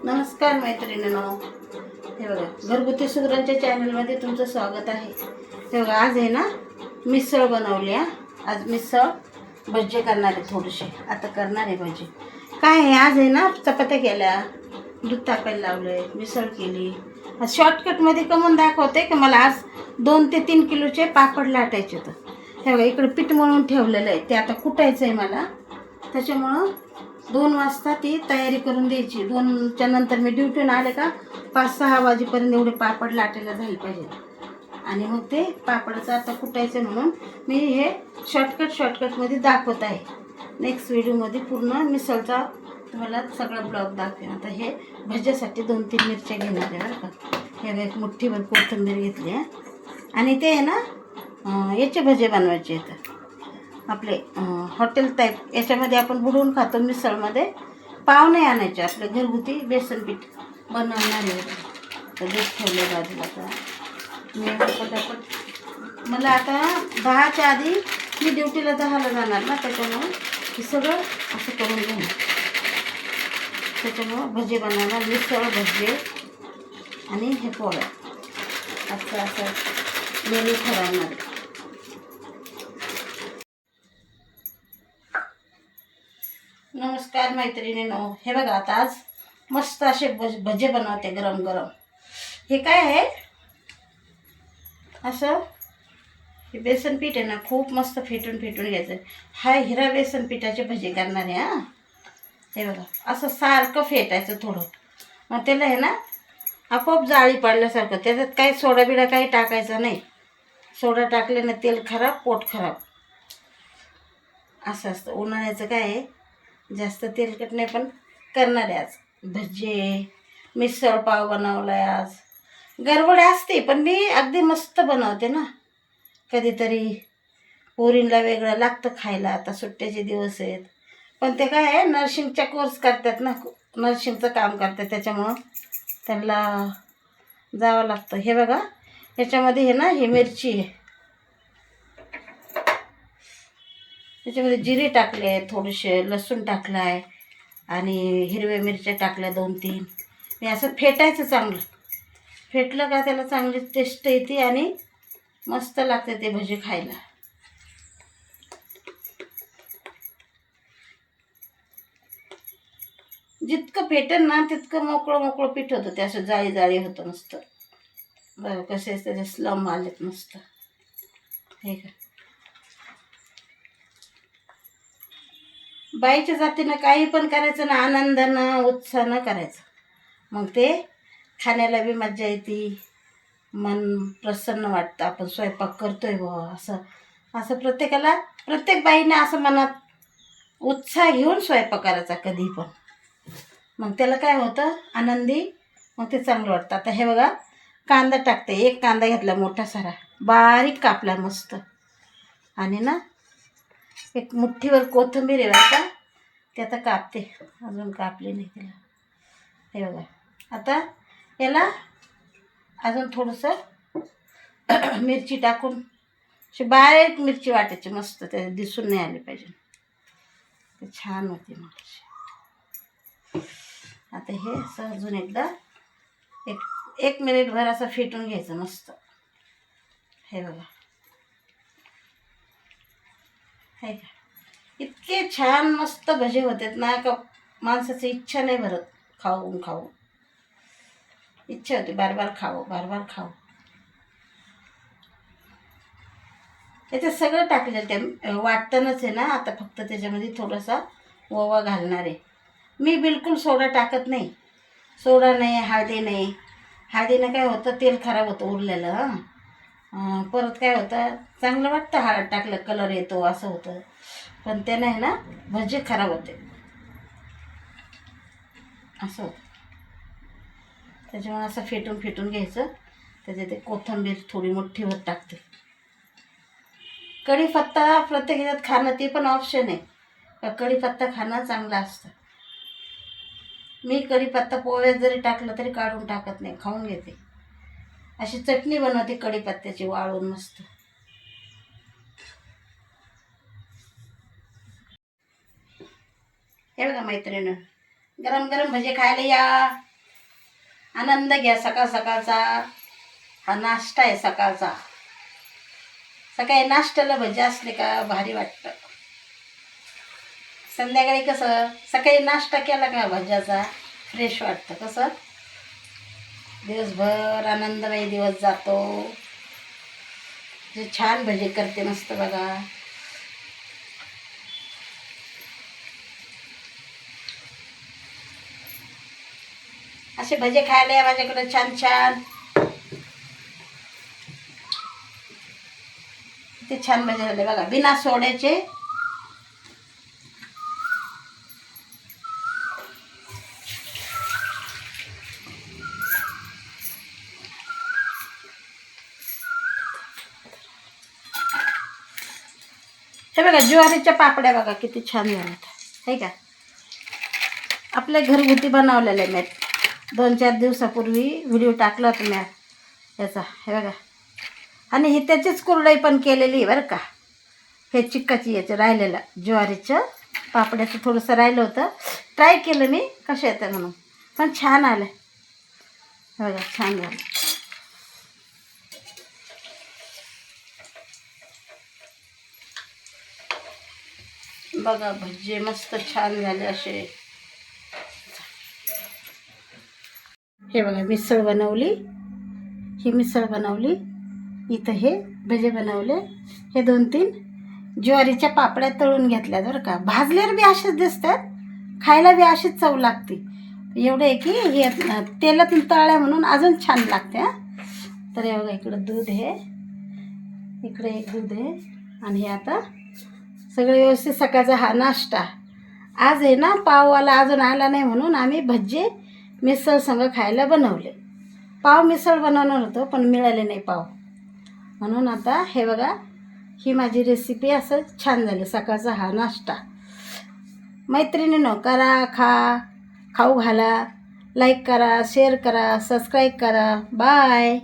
नमस्कार मैत्रिणींनो, हे बघा घरगुती सुगरांच्या चॅनलमध्ये तुमचं स्वागत आहे. हे बघा आज आहे ना मिसळ बनवली. आज मिसळ भजी करणार आहे. थोडीशी आता करणार आहे भजी. काय आहे आज आहे ना चपात्या केल्या, दूध तापायला लावलंय, मिसळ केली. आज शॉर्टकटमध्ये कमवून दाखवते की मला आज 2 ते 3 किलोचे पापड लाटायचे. तर हे बघा इकडे पीठ मळून ठेवलेलं आहे, ते आता कुटायचं आहे मला. त्याच्यामुळं 2 वाजता ती तयारी करून द्यायची. 2च्या नंतर मी ड्युटीनं आले का 5-6 वाजेपर्यंत एवढे पापड लाटायला झाले पाहिजे. आणि मग ते पापडाचं आता कुटायचं म्हणून मी हे शॉर्टकटमध्ये दाखवत आहे. नेक्स्ट व्हिडिओमध्ये पूर्ण मिसळचा तुम्हाला सगळा ब्लॉग दाखवेन. आता हे भज्यासाठी 2-3 मिरच्या घेणार आहे बरं का. हे एक मुठ्ठीभर कोथिंबीर घेतली आहे. आणि ते आहे ना याचे भजे बनवायचे आहेत आपले हॉटेल टाईप. याच्यामध्ये आपण बुडवून खातो मिसळमध्ये. पाव नाही आणायचे, आपलं घरगुती बेसन पीठ बनवणार आहे. तर दूध ठेवले बाजूला. आता मी पटापट मला आता 10च्या आधी मी ड्युटीला 10ला जाणार ना, त्याच्यामुळं हे सगळं असं करून घेणार. त्याच्यामुळं भजे बनवणार, मिसळ भजे आणि हे पोळ्या. असं मेनू ठरवणार. नमस्कार मैत्रिणींनो, हे बघा आता आज मस्त असे भजे बनवते गरम गरम. हे काय आहे असं, हे बेसन पीठ आहे ना, खूप मस्त फेटून घ्यायचं. हा हिरा बेसन पिठाचे भजे करणार आहे. हे बघा असं सारखं फेटायचं थोडं, मग त्याला आहे ना आपोआप जाळी पाडल्यासारखं. त्याच्यात काही सोडा बिडा काही टाकायचं नाही. सोडा टाकले ना तेल खराब, पोट खराब असं असतं. उन्हाळ्याचं काय आहे, जास्त तेलकट नाही. पण करणार आहे आज भजे, मिसळ पाव बनवला आहे आज. गडबड असते पण मी अगदी मस्त बनवते ना. कधीतरी पोरींला वेगळं लागतं खायला. आता सुट्ट्याचे दिवस आहेत, पण ते काय आहे नर्सिंगचा कोर्स करतात ना, नर्सिंगचं काम करतात, त्याच्यामुळं त्यांना जावं लागतं. हे बघा याच्यामध्ये हे ना, ही मिरची आहे, त्याच्यामध्ये जिरे टाकले आहे, थोडेसे लसूण टाकलं आहे आणि हिरव्या मिरच्या टाकल्या 2-3. मी असं फेटायचं चांगलं. फेटलं का त्याला चांगली टेस्ट येते आणि मस्त लागते ते भजी खायला. जितकं फेटेल ना तितकं मोकळं पीठ होतं. ते असं जाळी होतं मस्त. बरं कसे त्याचे स्लम आलेत मस्त. हे का बाईच्या जातीनं काही पण करायचं ना, आनंदानं उत्साहानं करायचं. मग ते खाण्याला बी मज्जा येते, मन प्रसन्न वाटतं. आपण स्वयंपाक करतोय बुवा असं प्रत्येक बाईने असं मनात उत्साह घेऊन स्वयंपाक करायचा कधी पण. मग त्याला काय होतं आनंदी, मग ते चांगलं वाटतं. आता हे बघा कांदा टाकते. 1 कांदा घेतला मोठा सारा, बारीक कापला मस्त. आणि ना एक मुठ्ठीवर कोथिंबीर आहे बघा, ते आता कापते. अजून कापली नाही तिला. हे बघा आता याला अजून थोडंसं मिरची टाकून अशी बारीक मिरची वाटायची मस्त. ते दिसून नाही आली पाहिजे, ते छान होते मग. आता हे असं अजून एकदा एक मिनिटभर असं फेटून घ्यायचं मस्त. हे बघा हे का इतके छान मस्त भजे होतात ना का माणसाची इच्छा नाही भरत. खाऊन इच्छा होते बार खाऊ. त्याच्यात सगळं टाकलेलं ते वाटतानाच आहे ना. आता फक्त त्याच्यामध्ये थोडासा ओवा घालणार आहे. मी बिलकुल सोडा टाकत नाही. सोडा नाही, हळदी नाही. हळदीनं काय होतं, तेल खराब होतं उरलेलं. परत काय होतं, चांगलं वाटतं हळद टाकलं, कलर येतो असं होतं, पण त्यानं आहे ना भजी खराब होते असं होतं. त्याच्यामुळे असं फेटून घ्यायचं. त्याच्यात ते कोथिंबीर थोडी मुठ्ठीभर टाकते. कढीपत्ता प्रत्येक ह्याच्यात खाणं ते पण ऑप्शन आहे. कढीपत्ता खाणं चांगलं असतं. मी कढीपत्ता पोह्यात जरी टाकलं तरी काढून टाकत नाही, खाऊन घेते. अशी चटणी बनवते कढीपत्त्याची वाळून मस्त. हे बघा मैत्रिणी, गरम गरम भजे खायला या. आनंद घ्या. सकाळ सकाळचा हा नाश्ता आहे सकाळचा. सकाळी नाश्त्याला भजी असले का भारी वाटतं. संध्याकाळी कसं सकाळी नाश्ता केला का भज्याचा फ्रेश वाटतं. कसं दिवसभर आनंदमय दिवस जातो. जे छान भजी करते मस्त बघा. असे भजे खायला या माझ्याकडे छान छान. ते छान भजे झाले बघा बिना सोड्याचे. हे बघा ज्वारीच्या पापड्या बघा किती छान झाल्यात आहे का. आपल्या घरगुती बनवलेले मी 2-4 दिवसापूर्वी व्हिडिओ टाकला होता मी याचा. हे बघा आणि ही त्याचीच कुरडई पण केलेली बरं का. हे चिक्काची याचं राहिलेलं ज्वारीचं पापड्याचं थोडंसं राहिलं होतं. ट्राय केलं मी कसं येतं म्हणून, पण छान आलं. हे बघा छान झालं. बघा भजी मस्त छान झाले असे. हे बघा मिसळ बनवली. ही मिसळ बनवली. इथं हे भजे बनवले. हे 2-3 ज्वारीच्या पापड्या तळून घेतल्यात बरं का. भाजल्यावर बी असेच दिसतात, खायला बी अशीच चव लागते. एवढं आहे की हे तेलातून तळल्या म्हणून अजून छान लागते. तर हे बघा इकडं दूध आहे, इकडे एक दूध आहे. आणि हे आता सगळं व्यवस्थित सकाळचा हा नाश्ता. आज आहे ना पाववाला अजून आला नाही म्हणून आम्ही भजी मिसळ संग खायला बनवले. पाव मिसळ बनवणार होतो पण मिळाले नाही पाव, म्हणून आता हे बघा ही माझी रेसिपी. असं छान झालं सकाळचा हा नाश्ता. मैत्रिणींनो करा, खाऊ घाला, लाईक करा, शेअर करा, सबस्क्राईब करा. बाय.